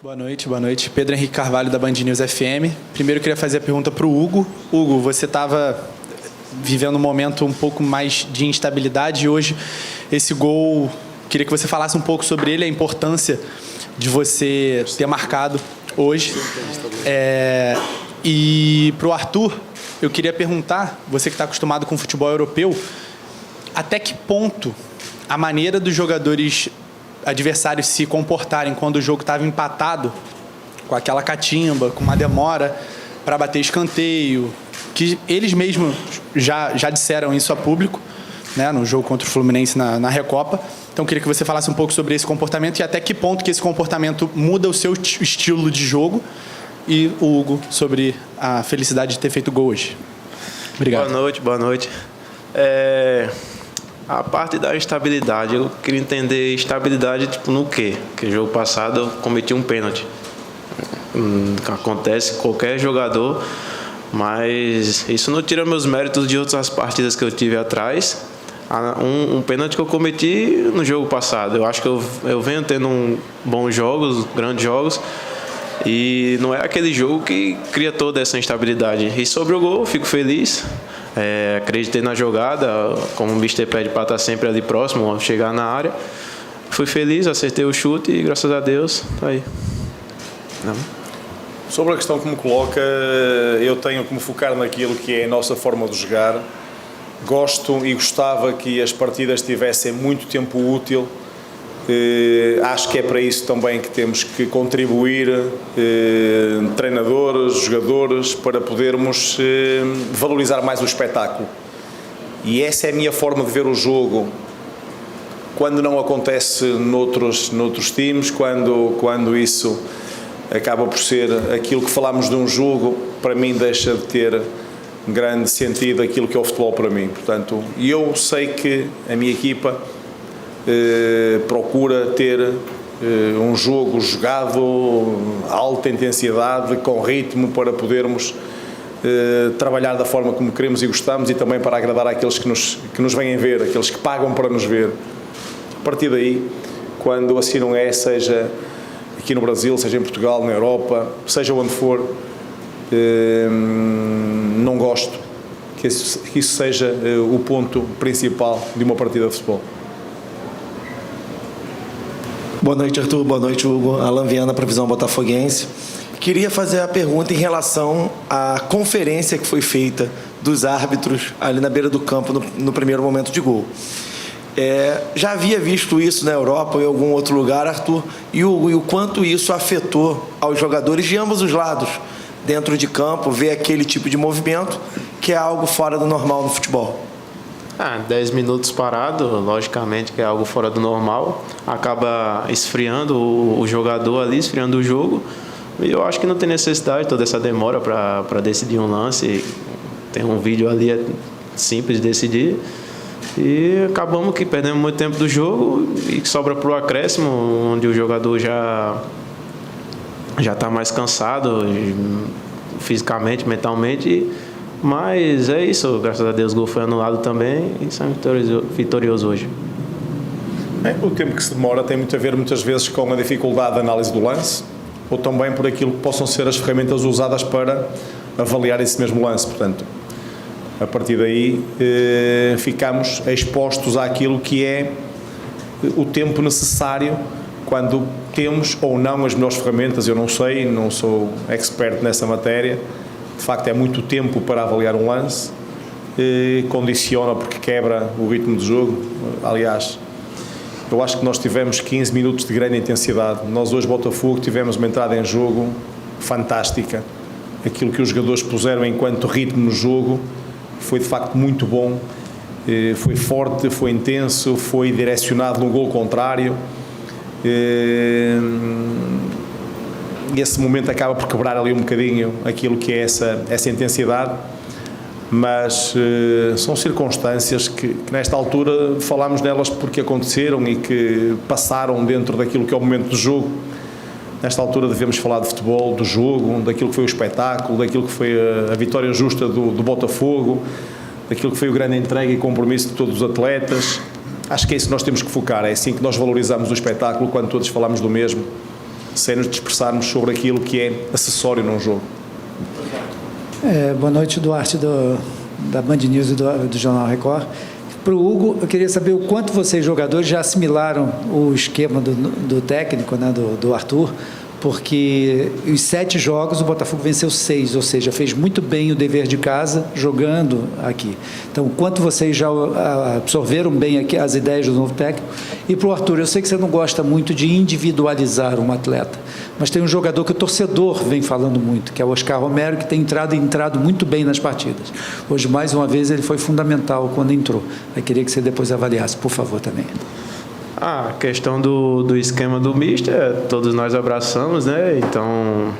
Boa noite. Pedro Henrique Carvalho, da Band News FM. Primeiro eu queria fazer a pergunta para o Hugo. Hugo, você estava vivendo um momento um pouco mais de instabilidade e hoje esse gol, queria que você falasse um pouco sobre ele, a importância de você ter marcado hoje. E para o Arthur, eu queria perguntar, você que está acostumado com o futebol europeu, até que ponto a maneira dos jogadores adversários se comportarem quando o jogo estava empatado, com aquela catimba, com uma demora para bater escanteio, que eles mesmos já disseram isso a público, né, no jogo contra o Fluminense na Recopa. Então, queria que você falasse um pouco sobre esse comportamento e até que ponto que esse comportamento muda o seu estilo de jogo, e o Hugo sobre a felicidade de ter feito gol hoje. Obrigado. Boa noite. A parte da estabilidade, eu queria entender estabilidade tipo no quê? Porque jogo passado eu cometi um pênalti. Acontece com qualquer jogador, mas isso não tira meus méritos de outras partidas que eu tive atrás. Um pênalti que eu cometi no jogo passado. Eu acho que eu venho tendo bons jogos, grandes jogos, e não é aquele jogo que cria toda essa instabilidade. E sobre o gol, eu fico feliz. Acreditei na jogada, como o Mister pede para estar sempre ali próximo, ao chegar na área. Fui feliz, acertei o chute e graças a Deus, tá aí. Sobre a questão que me coloca, eu tenho que me focar naquilo que é a nossa forma de jogar. Gosto e gostava que as partidas tivessem muito tempo útil. Acho que é para isso também que temos que contribuir, treinadores, jogadores, para podermos valorizar mais o espetáculo. E essa é a minha forma de ver o jogo. Quando não acontece noutros times, quando isso acaba por ser aquilo que falamos de um jogo, para mim deixa de ter grande sentido aquilo que é o futebol para mim. Portanto, eu sei que a minha equipa procura ter um jogo jogado a alta intensidade, com ritmo, para podermos trabalhar da forma como queremos e gostamos, e também para agradar àqueles que nos vêm ver, aqueles que pagam para nos ver. A partir daí, quando assim não é, seja aqui no Brasil, seja em Portugal, na Europa, seja onde for, não gosto que isso seja o ponto principal de uma partida de futebol. Boa noite, Arthur. Boa noite, Hugo. Alan Viana, para a Visão Botafoguense. Queria fazer a pergunta em relação à conferência que foi feita dos árbitros ali na beira do campo no primeiro momento de gol. Já havia visto isso na Europa ou em algum outro lugar, Arthur, e o quanto isso afetou aos jogadores de ambos os lados dentro de campo, ver aquele tipo de movimento que é algo fora do normal no futebol. 10 minutos parado, logicamente que é algo fora do normal, acaba esfriando o jogador ali, esfriando o jogo, e eu acho que não tem necessidade toda essa demora para decidir um lance. Tem um vídeo ali, é simples de decidir, e acabamos que perdemos muito tempo do jogo e sobra para o acréscimo, onde o jogador já está mais cansado fisicamente, mentalmente. Mas é isso, graças a Deus o gol foi anulado também e saímos vitorioso hoje. O tempo que se demora tem muito a ver muitas vezes com a dificuldade de análise do lance, ou também por aquilo que possam ser as ferramentas usadas para avaliar esse mesmo lance. Portanto, a partir daí ficamos expostos àquilo que é o tempo necessário quando temos ou não as melhores ferramentas. Eu não sei, não sou expert nessa matéria. De facto, é muito tempo para avaliar um lance, condiciona porque quebra o ritmo do jogo. Aliás, eu acho que nós tivemos 15 minutos de grande intensidade. Nós hoje, Botafogo, tivemos uma entrada em jogo fantástica. Aquilo que os jogadores puseram enquanto ritmo no jogo foi de facto muito bom. Foi forte, foi intenso, foi direcionado no gol contrário. E esse momento acaba por quebrar ali um bocadinho aquilo que é essa intensidade, mas são circunstâncias que nesta altura falamos nelas porque aconteceram e que passaram dentro daquilo que é o momento do jogo. Nesta altura devemos falar de futebol, do jogo, daquilo que foi o espetáculo, daquilo que foi a vitória justa do Botafogo, daquilo que foi o grande entrega e compromisso de todos os atletas. Acho que é isso que nós temos que focar, é assim que nós valorizamos o espetáculo, quando todos falamos do mesmo. sem nos dispersarmos sobre aquilo que é acessório num jogo. Boa noite, Duarte, da Band News e do Jornal Record. Para o Hugo, eu queria saber o quanto vocês, jogadores, já assimilaram o esquema do técnico, né, do Arthur, porque os 7 jogos o Botafogo venceu 6, ou seja, fez muito bem o dever de casa jogando aqui. Então, o quanto vocês já absorveram bem aqui as ideias do novo técnico. E para o Arthur, eu sei que você não gosta muito de individualizar um atleta, mas tem um jogador que o torcedor vem falando muito, que é o Oscar Romero, que tem entrado muito bem nas partidas. Hoje, mais uma vez, ele foi fundamental quando entrou. Eu queria que você depois avaliasse, por favor, também. A questão do esquema do Mister, todos nós abraçamos, né? Então,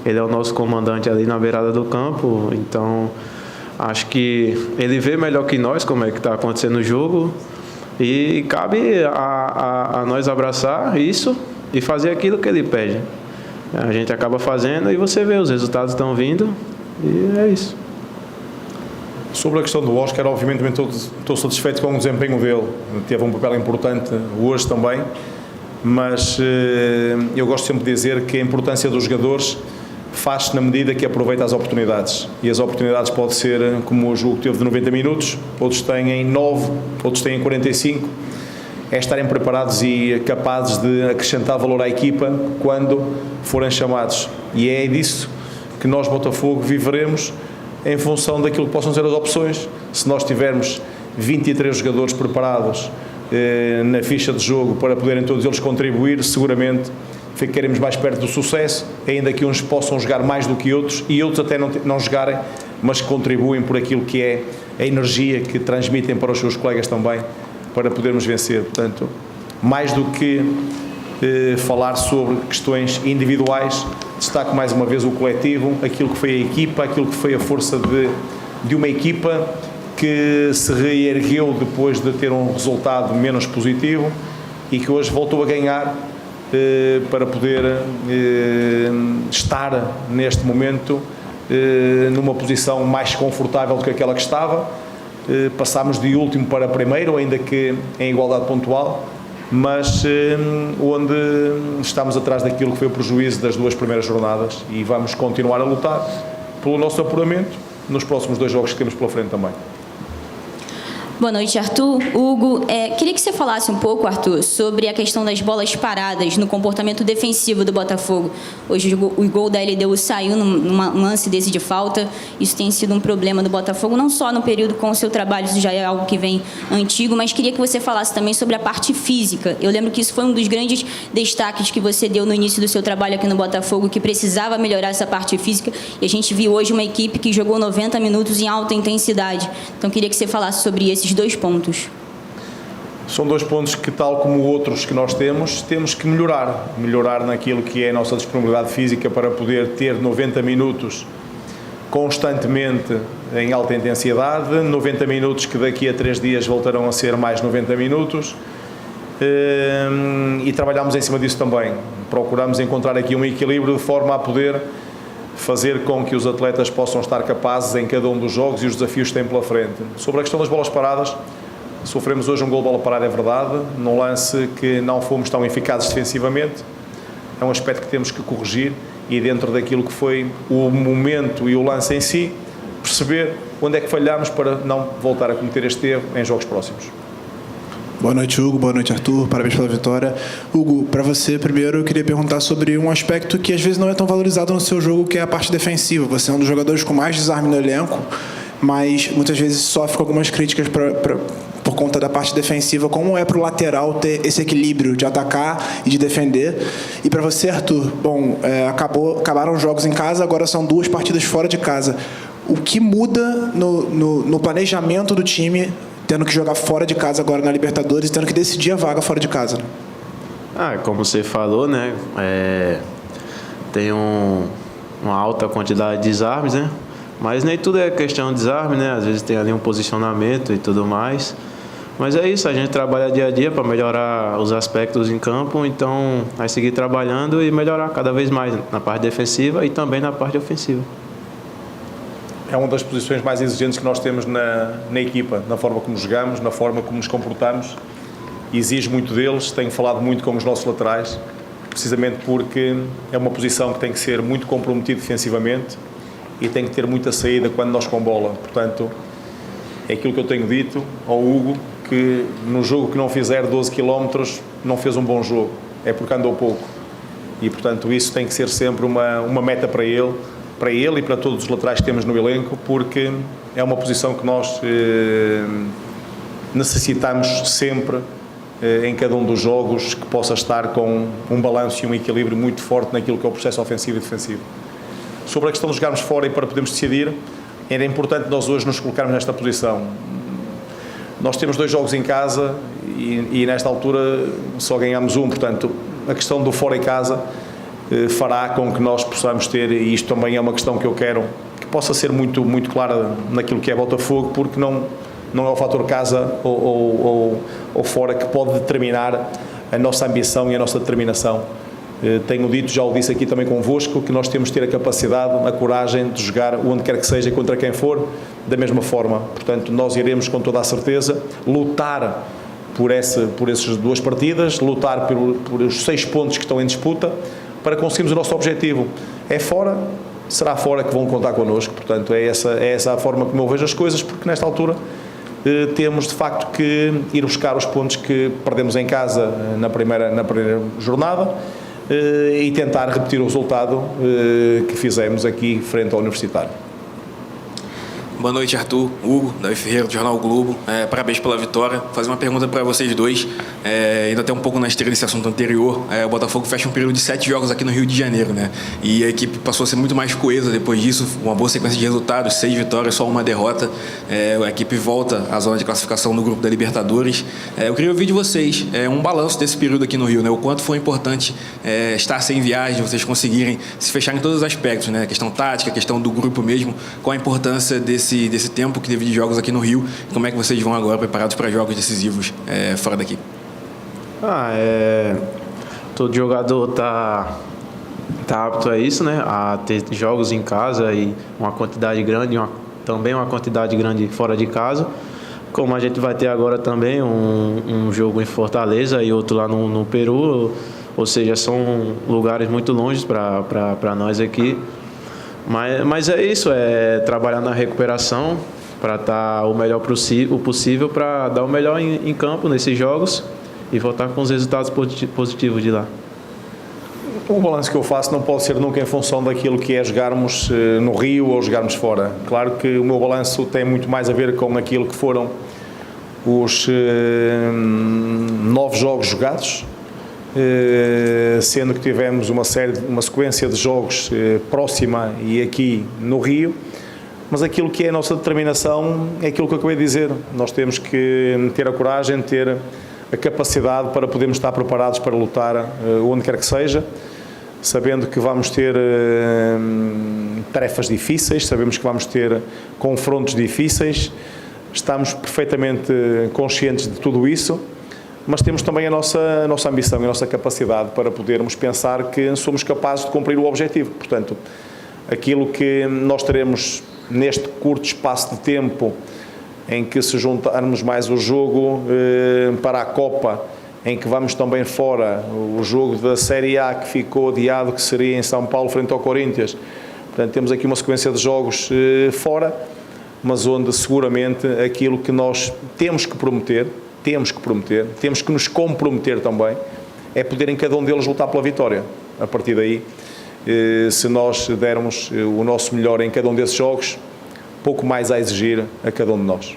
ele é o nosso comandante ali na beirada do campo. Então, acho que ele vê melhor que nós como é que está acontecendo o jogo. E cabe a nós abraçar isso e fazer aquilo que ele pede. A gente acaba fazendo e você vê, os resultados estão vindo. E é isso. Sobre a questão do Oscar, obviamente também estou satisfeito com o desempenho dele. Teve um papel importante hoje também, mas eu gosto sempre de dizer que a importância dos jogadores faz-se na medida que aproveita as oportunidades. E as oportunidades podem ser, como o jogo teve de 90 minutos, outros têm em 9, outros têm em 45. É estarem preparados e capazes de acrescentar valor à equipa quando forem chamados. E é disso que nós, Botafogo, viveremos em função daquilo que possam ser as opções. Se nós tivermos 23 jogadores preparados na ficha de jogo para poderem todos eles contribuir, seguramente ficaremos mais perto do sucesso, ainda que uns possam jogar mais do que outros e outros até não jogarem, mas que contribuem por aquilo que é a energia que transmitem para os seus colegas também, para podermos vencer. Portanto, mais do que falar sobre questões individuais, destaco mais uma vez o coletivo, aquilo que foi a equipa, aquilo que foi a força de uma equipa que se reergueu depois de ter um resultado menos positivo e que hoje voltou a ganhar para poder estar neste momento numa posição mais confortável do que aquela que estava. Passámos de último para primeiro, ainda que em igualdade pontual, mas onde estamos atrás daquilo que foi o prejuízo das 2 primeiras jornadas e vamos continuar a lutar pelo nosso apuramento nos próximos 2 jogos que temos pela frente também. Boa noite, Arthur. Hugo, queria que você falasse um pouco, Arthur, sobre a questão das bolas paradas no comportamento defensivo do Botafogo. Hoje o gol da LDU saiu num lance desse de falta. Isso tem sido um problema do Botafogo, não só no período com o seu trabalho, isso já é algo que vem antigo, mas queria que você falasse também sobre a parte física. Eu lembro que isso foi um dos grandes destaques que você deu no início do seu trabalho aqui no Botafogo, que precisava melhorar essa parte física, e a gente viu hoje uma equipe que jogou 90 minutos em alta intensidade. Então, queria que você falasse sobre esses 2 pontos. São 2 pontos que, tal como outros que nós temos que melhorar naquilo que é a nossa disponibilidade física para poder ter 90 minutos constantemente em alta intensidade, 90 minutos que daqui a 3 dias voltarão a ser mais 90 minutos, e trabalhamos em cima disso também. Procuramos encontrar aqui um equilíbrio de forma a poder fazer com que os atletas possam estar capazes em cada um dos jogos e os desafios que têm pela frente. Sobre a questão das bolas paradas, sofremos hoje um gol de bola parada, é verdade, num lance que não fomos tão eficazes defensivamente. É um aspecto que temos que corrigir e, dentro daquilo que foi o momento e o lance em si, perceber onde é que falhamos para não voltar a cometer este erro em jogos próximos. Boa noite, Hugo. Boa noite, Arthur. Parabéns pela vitória. Hugo, para você, primeiro, eu queria perguntar sobre um aspecto que às vezes não é tão valorizado no seu jogo, que é a parte defensiva. Você é um dos jogadores com mais desarme no elenco, mas muitas vezes sofre com algumas críticas por conta da parte defensiva. Como é para o lateral ter esse equilíbrio de atacar e de defender? E para você, Arthur, bom, acabaram os jogos em casa, agora são 2 partidas fora de casa. O que muda no planejamento do time, tendo que jogar fora de casa agora na Libertadores, tendo que decidir a vaga fora de casa? Como você falou, né? Tem uma alta quantidade de desarmes, né? Mas nem tudo é questão de desarme, né? Às vezes tem ali um posicionamento e tudo mais. Mas é isso, a gente trabalha dia a dia para melhorar os aspectos em campo, então vai seguir trabalhando e melhorar cada vez mais na parte defensiva e também na parte ofensiva. É uma das posições mais exigentes que nós temos na equipa, na forma como jogamos, na forma como nos comportamos. Exige muito deles, tenho falado muito com os nossos laterais, precisamente porque é uma posição que tem que ser muito comprometida defensivamente e tem que ter muita saída quando nós com bola. Portanto, é aquilo que eu tenho dito ao Hugo, que no jogo que não fizer 12 km não fez um bom jogo, é porque andou pouco. E, portanto, isso tem que ser sempre uma meta para ele e para todos os laterais que temos no elenco, porque é uma posição que nós necessitamos sempre em cada um dos jogos, que possa estar com um balanço e um equilíbrio muito forte naquilo que é o processo ofensivo e defensivo. Sobre a questão de jogarmos fora e para podermos decidir, era importante nós hoje nos colocarmos nesta posição. Nós temos 2 jogos em casa e nesta altura só ganhamos um, portanto, a questão do fora em casa fará com que nós possamos ter, e isto também é uma questão que eu quero, que possa ser muito, muito clara naquilo que é Botafogo, porque não é o fator casa ou fora que pode determinar a nossa ambição e a nossa determinação. Tenho dito, já o disse aqui também convosco, que nós temos de ter a capacidade, a coragem de jogar onde quer que seja, contra quem for, da mesma forma. Portanto, nós iremos com toda a certeza lutar por essas 2 partidas, lutar por os 6 pontos que estão em disputa, para conseguirmos o nosso objetivo. É fora, será fora que vão contar connosco. Portanto, é essa a forma como eu vejo as coisas, porque nesta altura temos de facto que ir buscar os pontos que perdemos em casa na primeira jornada e tentar repetir o resultado que fizemos aqui frente ao Universitário. Boa noite, Arthur, Hugo, Davi Ferreira, do Jornal o Globo. Parabéns pela vitória. Vou fazer uma pergunta para vocês dois, ainda até um pouco na esteira desse assunto anterior. O Botafogo fecha um período de 7 jogos aqui no Rio de Janeiro, né? E a equipe passou a ser muito mais coesa depois disso, uma boa sequência de resultados, 6 vitórias, só uma derrota. A equipe volta à zona de classificação no grupo da Libertadores. Eu queria ouvir de vocês um balanço desse período aqui no Rio, né? O quanto foi importante estar sem viagem, vocês conseguirem se fechar em todos os aspectos, né? A questão tática, a questão do grupo mesmo, qual a importância desse tempo que teve de jogos aqui no Rio, e como é que vocês vão agora preparados para jogos decisivos fora daqui? Todo jogador tá apto a isso, né? A ter jogos em casa e uma quantidade grande, também uma quantidade grande fora de casa. Como a gente vai ter agora também um jogo em Fortaleza e outro lá no Peru, ou seja, são lugares muito longe para nós aqui. Mas é isso, é trabalhar na recuperação para estar o melhor possível, para dar o melhor em campo nesses jogos e voltar com os resultados positivos de lá. O balanço que eu faço não pode ser nunca em função daquilo que é jogarmos no Rio ou jogarmos fora. Claro que o meu balanço tem muito mais a ver com aquilo que foram os 9 jogos jogados, sendo que tivemos uma sequência de jogos próxima e aqui no Rio, mas aquilo que é a nossa determinação é aquilo que eu acabei de dizer. Nós temos que ter a coragem, ter a capacidade para podermos estar preparados para lutar onde quer que seja, sabendo que vamos ter tarefas difíceis, sabemos que vamos ter confrontos difíceis, estamos perfeitamente conscientes de tudo isso, mas temos também a nossa ambição e a nossa capacidade para podermos pensar que somos capazes de cumprir o objetivo. Portanto, aquilo que nós teremos neste curto espaço de tempo, em que se juntarmos mais o jogo para a Copa, em que vamos também fora, o jogo da Série A que ficou adiado, que seria em São Paulo frente ao Corinthians. Portanto, temos aqui uma sequência de jogos fora, mas onde seguramente aquilo que nós temos que prometer, temos que nos comprometer também, é poder em cada um deles lutar pela vitória. A partir daí, se nós dermos o nosso melhor em cada um desses jogos, pouco mais a exigir a cada um de nós.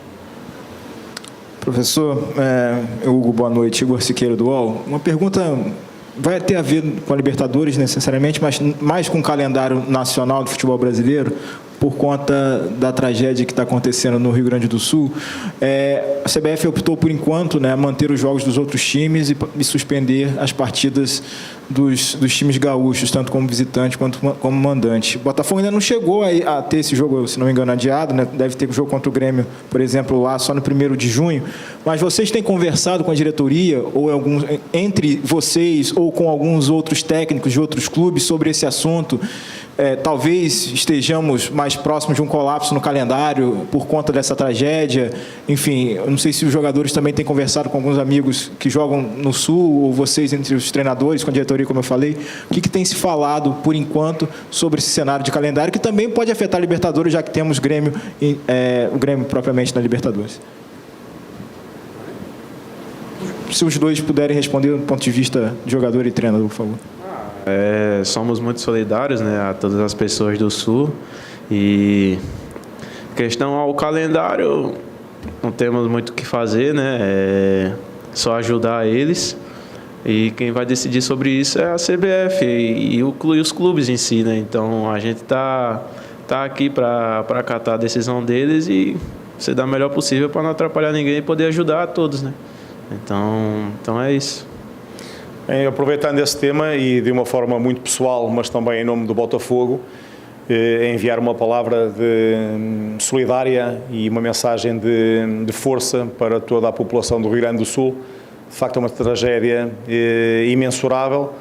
Professor, Hugo, boa noite. Igor Siqueira do UOL. Uma pergunta vai ter a ver com a Libertadores necessariamente, mas mais com o calendário nacional do futebol brasileiro, por conta da tragédia que está acontecendo no Rio Grande do Sul. A CBF optou, por enquanto, manter os jogos dos outros times e suspender as partidas dos times gaúchos, tanto como visitante quanto como mandante. O Botafogo ainda não chegou a ter esse jogo, se não me engano, adiado, né? Deve ter o jogo contra o Grêmio, por exemplo, lá só no 1º de junho. Mas vocês têm conversado com a diretoria, ou entre vocês, ou com alguns outros técnicos de outros clubes sobre esse assunto? Talvez estejamos mais mais próximo de um colapso no calendário por conta dessa tragédia? Enfim, eu não sei se os jogadores também têm conversado com alguns amigos que jogam no Sul, ou vocês entre os treinadores, com a diretoria, como eu falei. O que tem se falado, por enquanto, sobre esse cenário de calendário, que também pode afetar a Libertadores, já que temos Grêmio, o Grêmio propriamente na Libertadores? Se os dois puderem responder do ponto de vista de jogador e treinador, por favor. Somos muito solidários, né, a todas as pessoas do Sul. E questão ao calendário, não temos muito o que fazer, né? Só ajudar eles. E quem vai decidir sobre isso é a CBF e os clubes em si, né? Então a gente tá aqui para acatar a decisão deles e ser da melhor possível para não atrapalhar ninguém e poder ajudar a todos, né? Então é isso. Aproveitando esse tema e de uma forma muito pessoal, mas também em nome do Botafogo, enviar uma palavra de solidária e uma mensagem de força para toda a população do Rio Grande do Sul. De facto é uma tragédia imensurável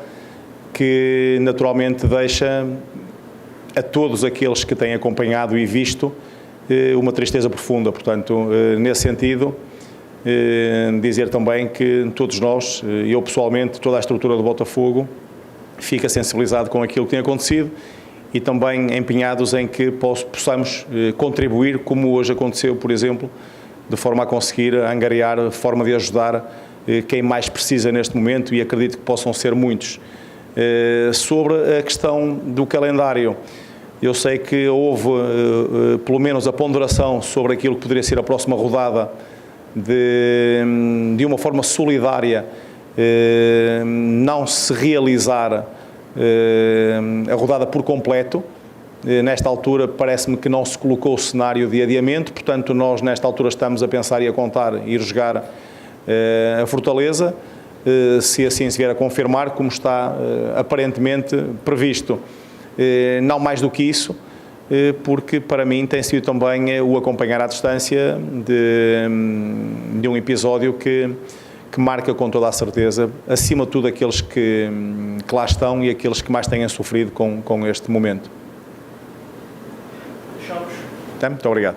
que naturalmente deixa a todos aqueles que têm acompanhado e visto uma tristeza profunda. Portanto, nesse sentido, dizer também que todos nós, eu pessoalmente, toda a estrutura do Botafogo, fica sensibilizado com aquilo que tem acontecido e também empenhados em que possamos contribuir, como hoje aconteceu, por exemplo, de forma a conseguir angariar forma de ajudar quem mais precisa neste momento, e acredito que possam ser muitos. Sobre a questão do calendário, eu sei que houve pelo menos a ponderação sobre aquilo que poderia ser a próxima rodada, de uma forma solidária, não se realizar a rodada por completo. Nesta altura parece-me que não se colocou o cenário de adiamento, portanto nós nesta altura estamos a pensar e a contar ir jogar a Fortaleza, se assim se vier a confirmar, como está aparentemente previsto. Não mais do que isso, porque para mim tem sido também o acompanhar à distância de um episódio que marca com toda a certeza, acima de tudo, aqueles que lá estão e aqueles que mais têm sofrido com este momento. Muito obrigado.